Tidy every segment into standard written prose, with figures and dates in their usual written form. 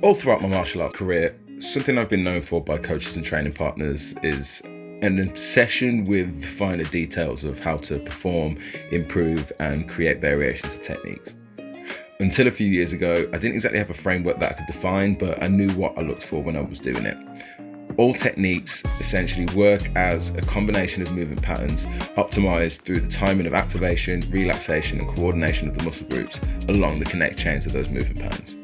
All throughout my martial art career, something I've been known for by coaches and training partners is an obsession with the finer details of how to perform, improve, and create variations of techniques. Until a few years ago, I didn't exactly have a framework that I could define, but I knew what I looked for when I was doing it. All techniques essentially work as a combination of movement patterns optimized through the timing of activation, relaxation, and coordination of the muscle groups along the kinetic chains of those movement patterns.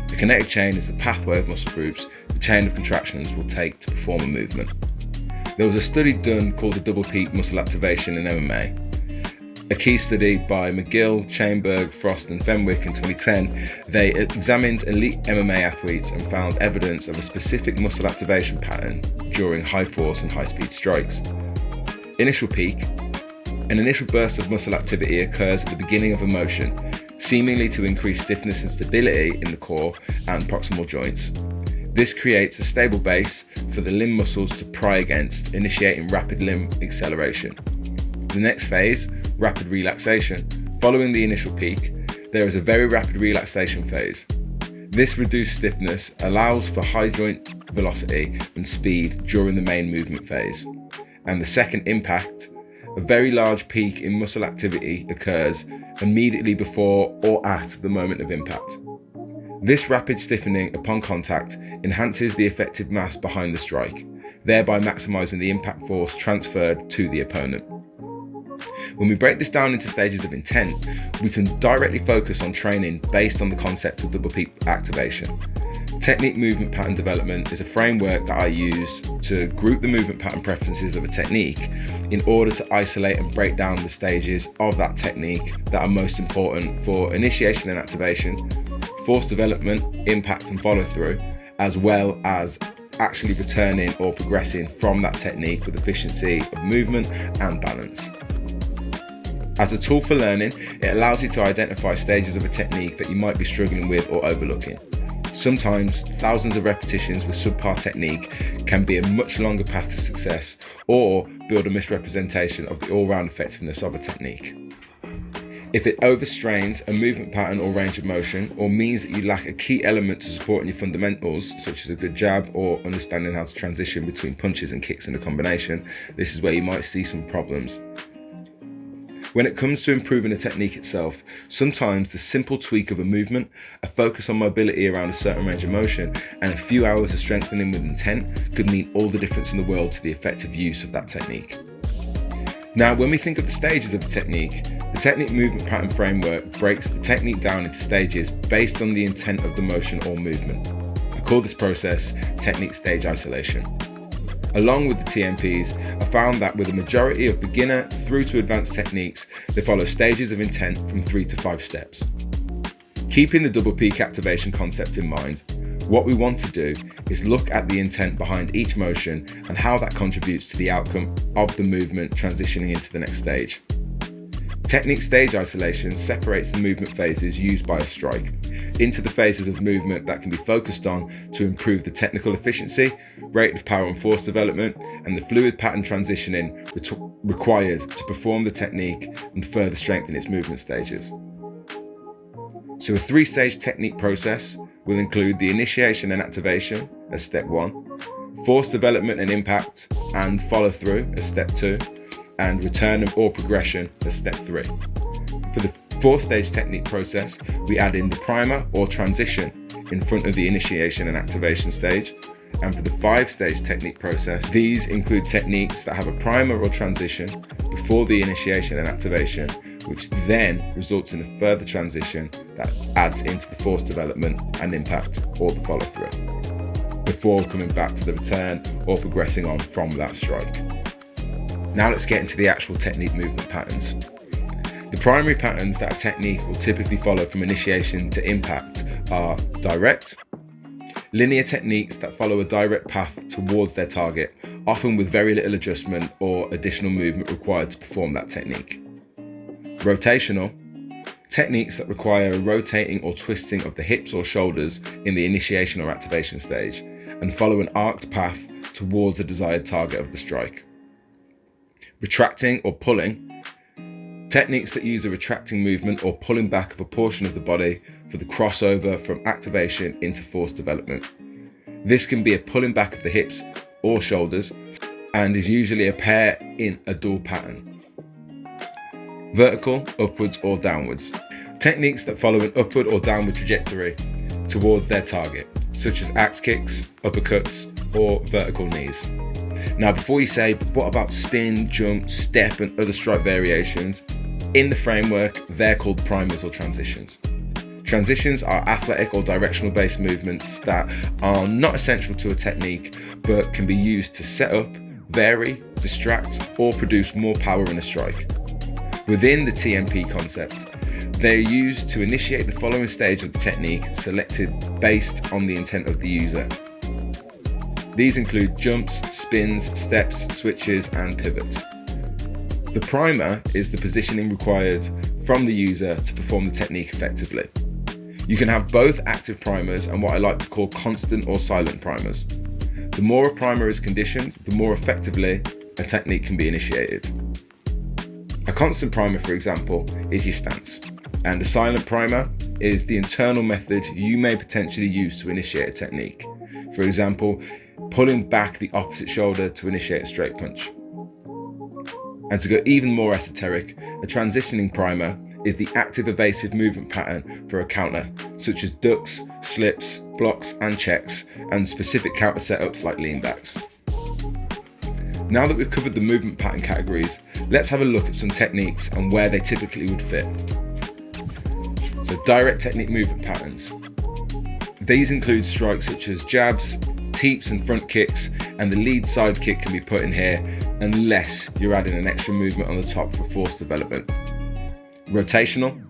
The kinetic chain is the pathway of muscle groups the chain of contractions will take to perform a movement. There was a study done called the double peak muscle activation in MMA. A key study by McGill, Chainberg, Frost and Fenwick in 2010, they examined elite MMA athletes and found evidence of a specific muscle activation pattern during high force and high speed strikes. Initial peak. An initial burst of muscle activity occurs at the beginning of a motion, seemingly to increase stiffness and stability in the core and proximal joints. This creates a stable base for the limb muscles to pry against, initiating rapid limb acceleration. The next phase, rapid relaxation. Following the initial peak, there is a very rapid relaxation phase. This reduced stiffness allows for high joint velocity and speed during the main movement phase. And the second impact, a very large peak in muscle activity occurs immediately before or at the moment of impact. This rapid stiffening upon contact enhances the effective mass behind the strike, thereby maximizing the impact force transferred to the opponent. When we break this down into stages of intent, we can directly focus on training based on the concept of double peak activation. Technique movement pattern development is a framework that I use to group the movement pattern preferences of a technique in order to isolate and break down the stages of that technique that are most important for initiation and activation, force development, impact and follow through, as well as actually returning or progressing from that technique with efficiency of movement and balance. As a tool for learning, it allows you to identify stages of a technique that you might be struggling with or overlooking. Sometimes thousands of repetitions with subpar technique can be a much longer path to success or build a misrepresentation of the all-round effectiveness of a technique. If it overstrains a movement pattern or range of motion, or means that you lack a key element to supporting your fundamentals, such as a good jab or understanding how to transition between punches and kicks in a combination, this is where you might see some problems. When it comes to improving a technique itself, sometimes the simple tweak of a movement, a focus on mobility around a certain range of motion, and a few hours of strengthening with intent could mean all the difference in the world to the effective use of that technique. Now, when we think of the stages of a technique, the technique movement pattern framework breaks the technique down into stages based on the intent of the motion or movement. I call this process technique stage isolation. Along with the TMPs, I found that with a majority of beginner through to advanced techniques, they follow stages of intent from 3 to 5 steps. Keeping the double peak activation concept in mind, what we want to do is look at the intent behind each motion and how that contributes to the outcome of the movement transitioning into the next stage. Technique stage isolation separates the movement phases used by a strike into the phases of movement that can be focused on to improve the technical efficiency, rate of power and force development, and the fluid pattern transitioning required to perform the technique and further strengthen its movement stages. So a 3-stage technique process will include the initiation and activation as step 1, force development and impact and follow through as step 2, and return or progression as step 3. For the 4-stage technique process, we add in the primer or transition in front of the initiation and activation stage. And for the 5-stage technique process, these include techniques that have a primer or transition before the initiation and activation, which then results in a further transition that adds into the force development and impact or the follow through, before coming back to the return or progressing on from that strike. Now let's get into the actual technique movement patterns. The primary patterns that a technique will typically follow from initiation to impact are direct, linear techniques that follow a direct path towards their target, often with very little adjustment or additional movement required to perform that technique. Rotational, techniques that require a rotating or twisting of the hips or shoulders in the initiation or activation stage and follow an arced path towards the desired target of the strike. Retracting or pulling, techniques that use a retracting movement or pulling back of a portion of the body for the crossover from activation into force development. This can be a pulling back of the hips or shoulders and is usually a pair in a dual pattern. Vertical, upwards or downwards. Techniques that follow an upward or downward trajectory towards their target, such as axe kicks, uppercuts or vertical knees. Now before you say, but what about spin, jump, step and other strike variations? In the framework, they're called primers or transitions. Transitions are athletic or directional based movements that are not essential to a technique but can be used to set up, vary, distract or produce more power in a strike. Within the TMP concept, they are used to initiate the following stage of the technique selected based on the intent of the user. These include jumps, spins, steps, switches and pivots. The primer is the positioning required from the user to perform the technique effectively. You can have both active primers and what I like to call constant or silent primers. The more a primer is conditioned, the more effectively a technique can be initiated. A constant primer, for example, is your stance, and a silent primer is the internal method you may potentially use to initiate a technique. For example, pulling back the opposite shoulder to initiate a straight punch. And to go even more esoteric, a transitioning primer is the active evasive movement pattern for a counter, such as ducks, slips, blocks and checks, and specific counter setups like lean backs. Now that we've covered the movement pattern categories, let's have a look at some techniques and where they typically would fit. So direct technique movement patterns. These include strikes such as jabs, teeps and front kicks, and the lead side kick can be put in here unless you're adding an extra movement on the top for force development. Rotational.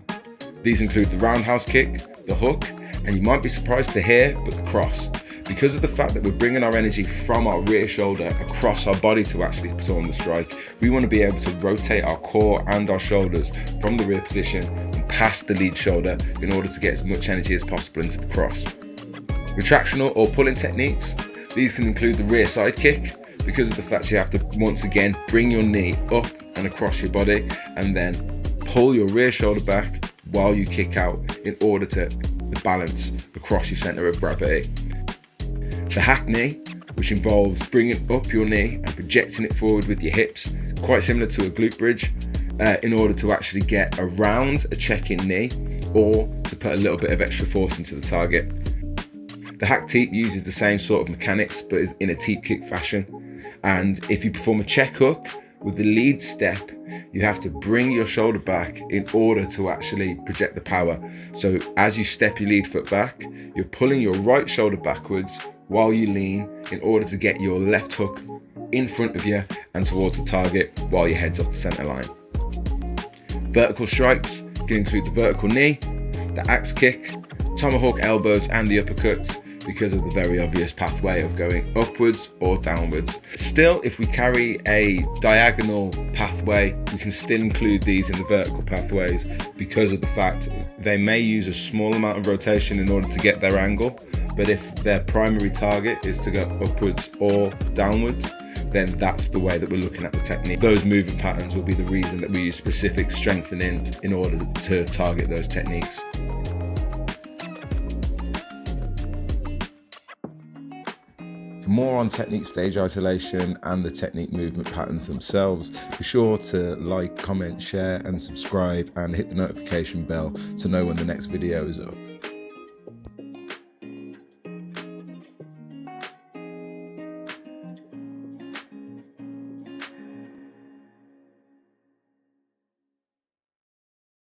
These include the roundhouse kick, the hook, and you might be surprised to hear, but the cross. Because of the fact that we're bringing our energy from our rear shoulder across our body to actually perform the strike, we want to be able to rotate our core and our shoulders from the rear position and past the lead shoulder in order to get as much energy as possible into the cross. Retractional or pulling techniques. These can include the rear side kick, because of the fact you have to once again bring your knee up and across your body and then pull your rear shoulder back while you kick out in order to balance across your center of gravity. The hack knee, which involves bringing up your knee and projecting it forward with your hips, quite similar to a glute bridge, in order to actually get around a check-in knee or to put a little bit of extra force into the target. The hack teep uses the same sort of mechanics but is in a teep kick fashion. And if you perform a check hook with the lead step, you have to bring your shoulder back in order to actually project the power. So as you step your lead foot back, you're pulling your right shoulder backwards while you lean in order to get your left hook in front of you and towards the target while your head's off the center line. Vertical strikes can include the vertical knee, the axe kick, tomahawk elbows and the uppercuts, because of the very obvious pathway of going upwards or downwards. Still, if we carry a diagonal pathway, we can still include these in the vertical pathways because of the fact they may use a small amount of rotation in order to get their angle, but if their primary target is to go upwards or downwards, then that's the way that we're looking at the technique. Those movement patterns will be the reason that we use specific strengthening in order to target those techniques. For more on technique stage isolation and the technique movement patterns themselves, be sure to like, comment, share and subscribe and hit the notification bell to know when the next video is up.